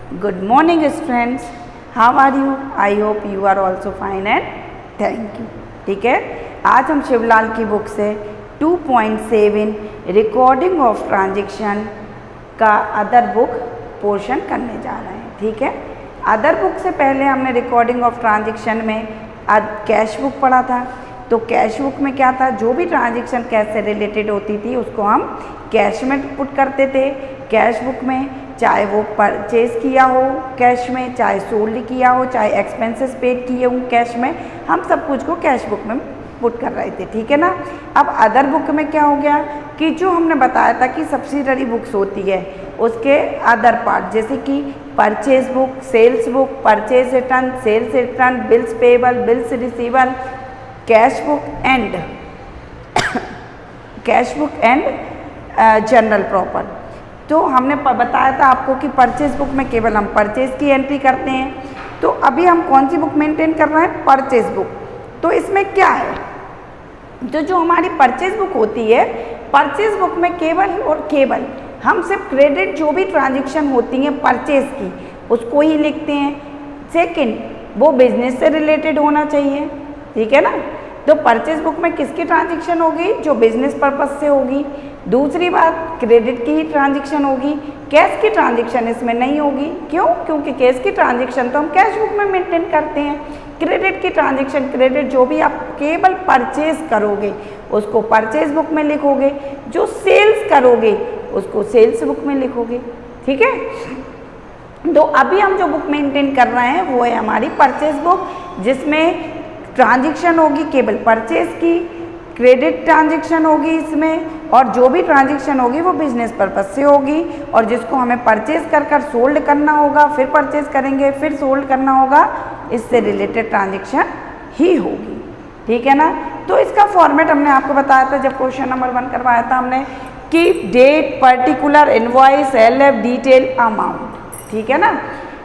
Good morning students. How are you? I hope you are also fine and thank you. ठीक है, आज हम शिवलाल की बुक से 2.7 रिकॉर्डिंग ऑफ ट्रांजेक्शन का अदर बुक पोर्शन करने जा रहे हैं। ठीक है, अदर बुक से पहले हमने रिकॉर्डिंग ऑफ ट्रांजेक्शन में कैश बुक पढ़ा था। तो कैश बुक में क्या था, जो भी ट्रांजेक्शन कैश से रिलेटेड होती थी उसको हम कैश में पुट करते थे। कैश बुक में चाहे वो परचेज किया हो कैश में, चाहे सोल्ड किया हो, चाहे एक्सपेंसेस पेड किए हो कैश में, हम सब कुछ को कैश बुक में पुट कर रहे थे। ठीक है ना। अब अदर बुक में क्या हो गया कि जो हमने बताया था कि सब्सिडरी बुक्स होती है उसके अदर पार्ट, जैसे कि purchase book, sales book, purchase return, sales return, bills payable, bills receivable, cash book and journal proper. तो हमने बताया था आपको कि परचेज बुक में केवल हम परचेज की एंट्री करते हैं। तो अभी हम कौन सी बुक मेंटेन कर रहे हैं, परचेज बुक। तो इसमें क्या है, तो जो हमारी परचेज बुक होती है, परचेज बुक में केवल और केवल हम सिर्फ क्रेडिट जो भी ट्रांजेक्शन होती हैं परचेज की उसको ही लिखते हैं। सेकंड, वो बिजनेस से रिलेटेड होना चाहिए। ठीक है ना। तो परचेज बुक में किसकी ट्रांजेक्शन होगी, जो बिजनेस पर्पस से होगी। दूसरी बात, क्रेडिट की ही ट्रांजेक्शन होगी, कैश की ट्रांजेक्शन इसमें नहीं होगी। क्यों? क्योंकि कैश की ट्रांजेक्शन तो हम कैश बुक में मेंटेन करते हैं। क्रेडिट की ट्रांजेक्शन, क्रेडिट जो भी आप केवल परचेज करोगे उसको परचेज बुक में लिखोगे, जो सेल्स करोगे उसको सेल्स बुक में लिखोगे। ठीक है। तो अभी हम जो बुक मेंटेन कर रहे हैं वो है हमारी परचेज बुक, जिसमें ट्रांजेक्शन होगी केवल परचेज की, क्रेडिट ट्रांजेक्शन होगी इसमें, और जो भी ट्रांजेक्शन होगी वो बिजनेस पर्पस से होगी, और जिसको हमें परचेज कर सोल्ड करना होगा, फिर परचेज करेंगे, फिर सोल्ड करना होगा, इससे रिलेटेड ट्रांजेक्शन ही होगी। ठीक है ना। तो इसका फॉर्मेट हमने आपको बताया था जब क्वेश्चन नंबर 1 करवाया था हमने कि date, particular, invoice, LF, detail, amount. ठीक है ना।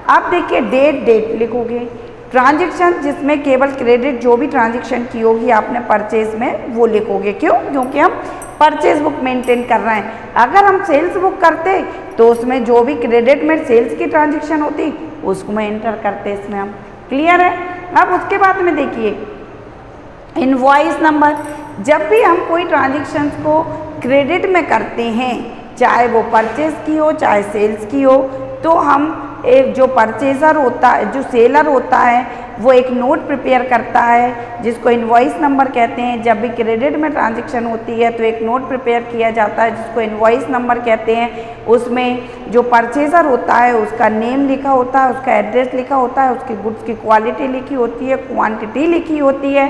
अब देखिए डेट लिखोगे, ट्रांजेक्शन जिसमें केवल क्रेडिट जो भी ट्रांजेक्शन की होगी आपने परचेज में वो लिखोगे। क्यों? क्योंकि हम परचेज बुक मेंटेन कर रहे हैं। अगर हम सेल्स बुक करते तो उसमें जो भी क्रेडिट में सेल्स की ट्रांजेक्शन होती उसको मैं एंटर करते इसमें हम। क्लियर है। अब उसके बाद में देखिए इनवॉइस नंबर, जब भी हम कोई ट्रांजेक्शन्स को क्रेडिट में करते हैं, चाहे वो परचेज की हो चाहे सेल्स की हो, तो हम एक जो परचेज़र होता है, जो सेलर होता है, वो एक नोट प्रिपेयर करता है जिसको इनवॉइस नंबर कहते हैं। जब भी क्रेडिट में ट्रांजैक्शन होती है तो एक नोट प्रिपेयर किया जाता है जिसको इनवॉइस नंबर कहते हैं। उसमें जो परचेज़र होता है उसका नेम लिखा होता है, उसका एड्रेस लिखा होता है, उसकी गुड्स की क्वालिटी लिखी होती है, क्वांटिटी लिखी होती है।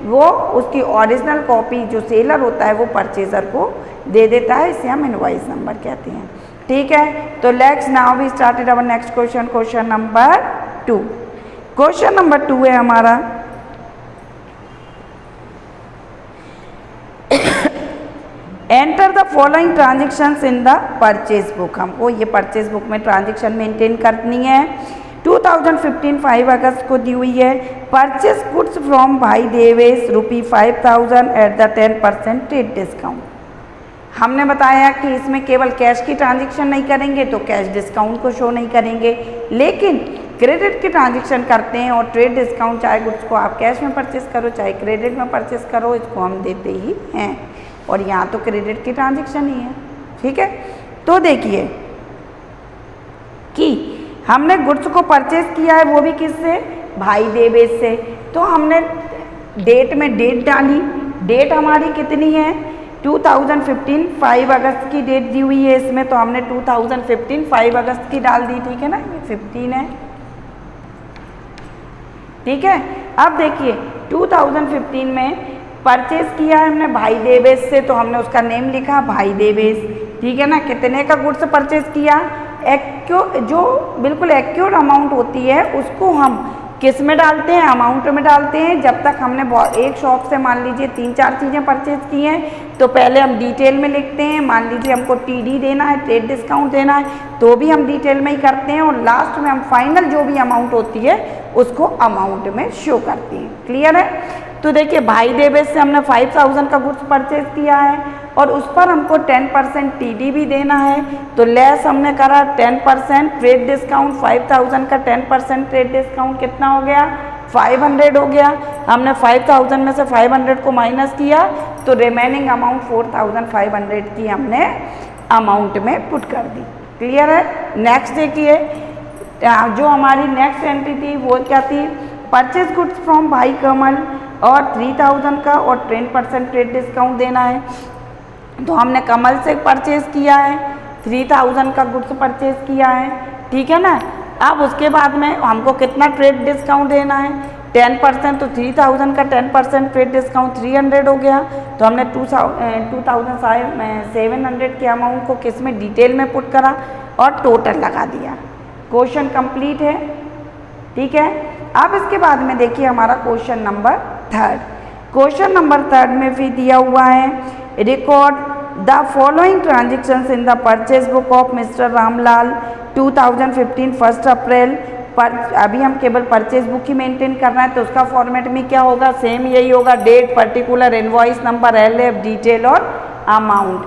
वो उसकी ओरिजिनल कॉपी जो सेलर होता है वो परचेज़र को दे देता है, इसे हम इनवॉइस नंबर कहते हैं। ठीक है। तो let's now we started our next question, question number 2। Question number 2 है हमारा enter the following transactions in the purchase book. हमको ये परचेज बुक में ट्रांजेक्शन मेंटेन करनी है। 2015 5 अगस्त को दी हुई है। परचेज गुड्स फ्रॉम भाई Devesh ₹5000 at the 10% trade discount. हमने बताया कि इसमें केवल कैश की ट्रांजैक्शन नहीं करेंगे तो कैश डिस्काउंट को शो नहीं करेंगे, लेकिन क्रेडिट की ट्रांजैक्शन करते हैं और ट्रेड डिस्काउंट, चाहे गुड्स को आप कैश में परचेस करो चाहे क्रेडिट में परचेस करो, इसको हम देते ही हैं। और यहाँ तो क्रेडिट की ट्रांजैक्शन ही है। ठीक है। तो देखिए कि हमने गुड्स को परचेस किया है, वो भी किससे, भाई देवेश से। तो हमने डेट में डेट डाली, डेट हमारी कितनी है 2015 5 अगस्त की डेट दी हुई है इसमें, तो हमने 2015 5 अगस्त की डाल दी। ठीक है ना, ये 15 है। ठीक है। अब देखिए 2015 में परचेज किया है हमने भाई देवेश से, तो हमने उसका नेम लिखा भाई देवेश। ठीक है ना। कितने का गुड्स परचेज किया, जो बिल्कुल एक्यूरेट अमाउंट होती है उसको हम किस में डालते हैं, अमाउंट में डालते हैं। जब तक हमने एक शॉप से मान लीजिए 3-4 चीज़ें परचेज की हैं तो पहले हम डिटेल में लिखते हैं। मान लीजिए हमको टीडी देना है, ट्रेड डिस्काउंट देना है, तो भी हम डिटेल में ही करते हैं, और लास्ट में हम फाइनल जो भी अमाउंट होती है उसको अमाउंट में शो करते हैं। क्लियर है। तो देखिए भाई देवेश से हमने 5000 का गुड्स परचेज किया है और उस पर हमको 10% TD भी देना है। तो लेस हमने करा 10% ट्रेड डिस्काउंट, 5000 का 10% ट्रेड डिस्काउंट कितना हो गया, 500 हो गया। हमने 5000 में से 500 को माइनस किया तो रिमेनिंग अमाउंट 4500 की हमने अमाउंट में पुट कर दी। क्लियर है। नेक्स्ट देखिए, जो हमारी नेक्स्ट एंट्री थी वो क्या थी, परचेज गुड्स फ्रॉम भाई कमल और 3000 का और 10% ट्रेड डिस्काउंट देना है। तो हमने कमल से परचेज किया है, 3000 का गुड्स परचेज किया है, ठीक है ना। अब उसके बाद में हमको कितना ट्रेड डिस्काउंट देना है, 10%। तो 3000 का 10% ट्रेड डिस्काउंट 300 हो गया। तो हमने 2700 के अमाउंट को किस में, डिटेल में पुट करा और टोटल लगा दिया। क्वेश्चन कंप्लीट है, ठीक है। अब इसके बाद में देखिए हमारा क्वेश्चन नंबर 3। क्वेश्चन नंबर 3 में भी दिया हुआ है, record the following transactions in the purchase book of mister Ramlal 2015 1 अप्रैल पर। अभी हम केवल परचेज बुक ही मेंटेन करना है, तो उसका फॉर्मेट में क्या होगा, सेम यही होगा, date, particular, invoice number, LF, detail और अमाउंट।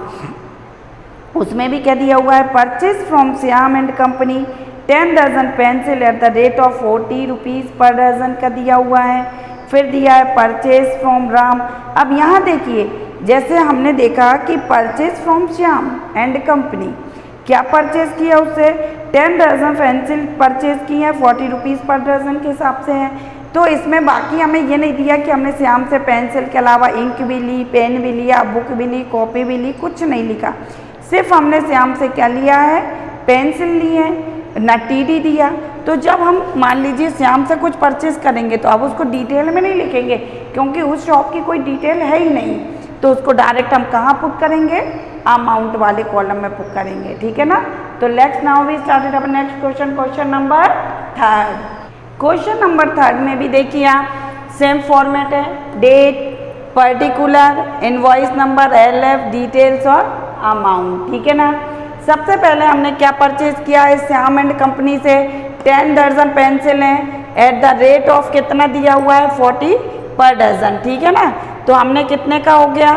उसमें भी क्या दिया हुआ है, purchase from Shyam and company 10 दर्जन pencil at the rate of 40 rupees per dozen का दिया हुआ है। फिर दिया है परचेज फ्रॉम राम। अब यहाँ देखिए, जैसे हमने देखा कि purchase from Shyam and company, क्या परचेज किया उससे, 10 दर्जन पेंसिल परचेज की है, 40 रुपीज़ पर डजन के हिसाब से है। तो इसमें बाकी हमें ये नहीं दिया कि हमने श्याम से पेंसिल के अलावा इंक भी ली, पेन भी लिया, बुक भी ली, कॉपी भी ली, कुछ नहीं लिखा। सिर्फ हमने श्याम से क्या लिया है, पेंसिल ली है, ना TD दिया। तो जब हम मान लीजिए श्याम से कुछ परचेज करेंगे तो अब उसको डिटेल में नहीं लिखेंगे, क्योंकि उस शॉप की कोई डिटेल है ही नहीं। तो उसको डायरेक्ट हम कहाँ पुट करेंगे, अमाउंट वाले कॉलम में पुट करेंगे, ठीक है ना। तो let's now we started our next question, question number 3। Question number 3 में भी देखिए आप, सेम फॉर्मेट है, date, particular, invoice number, LF, details और अमाउंट, ठीक है ना। सबसे पहले हमने क्या परचेज किया है, श्याम एंड कंपनी से 10 दर्जन पेंसिल हैं एट द रेट ऑफ कितना दिया हुआ है, 40 पर डजन, ठीक है ना। तो हमने कितने का हो गया,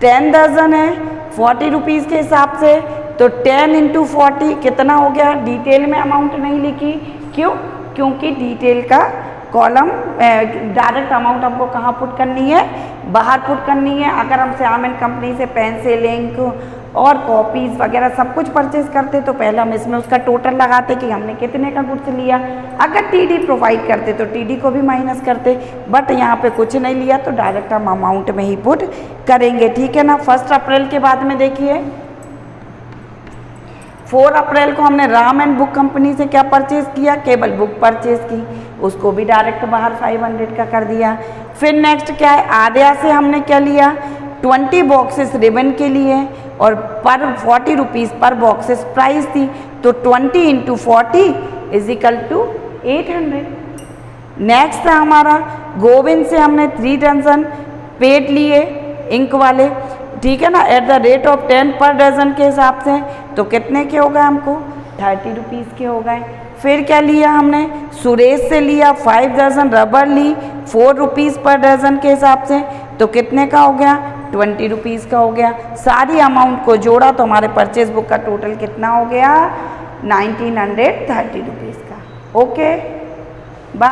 10 दर्जन है, 40 रुपीज़ के हिसाब से। तो 10 × 40 कितना हो गया, डिटेल में अमाउंट नहीं लिखी, क्यों, क्योंकि डिटेल का कॉलम डायरेक्ट अमाउंट हमको कहाँ पुट करनी है, बाहर पुट करनी है। अगर हम श्याम एंड कंपनी से पेंसिल, इंक और कॉपीज़ वगैरह सब कुछ परचेज करते तो पहले हम इसमें उसका टोटल लगाते कि हमने कितने का गुड्स लिया। अगर TD प्रोवाइड करते तो TD को भी माइनस करते, बट यहाँ पे कुछ नहीं लिया तो डायरेक्ट हम अमाउंट में ही पुट करेंगे, ठीक है ना। 1 अप्रैल के बाद में देखिए 4 अप्रैल को हमने राम एंड बुक कंपनी से क्या परचेज किया, केवल बुक परचेज की, उसको भी डायरेक्ट बाहर 500 का कर दिया। फिर नेक्स्ट क्या है, आर्या से हमने क्या लिया, 20 बॉक्सेस रिबन के लिए और पर 40 रुपीज़ पर बॉक्सेस प्राइस थी। तो 20 × 40 = 800। नेक्स्ट है हमारा गोविंद से हमने 3 डजन पेड लिए इंक वाले, ठीक है ना, एट द रेट ऑफ 10 पर डजन के हिसाब से। तो कितने के हो गए हमको, 30 रुपीज़ के हो गए। फिर क्या लिया हमने, सुरेश से लिया 5 डजन रबर ली, 4 रुपीज़ पर डजन के हिसाब से। तो कितने का हो गया, 20 रुपीज़ का हो गया। सारी अमाउंट को जोड़ा तो हमारे परचेज बुक का टोटल कितना हो गया, 1930 रुपीज़ का। ओके।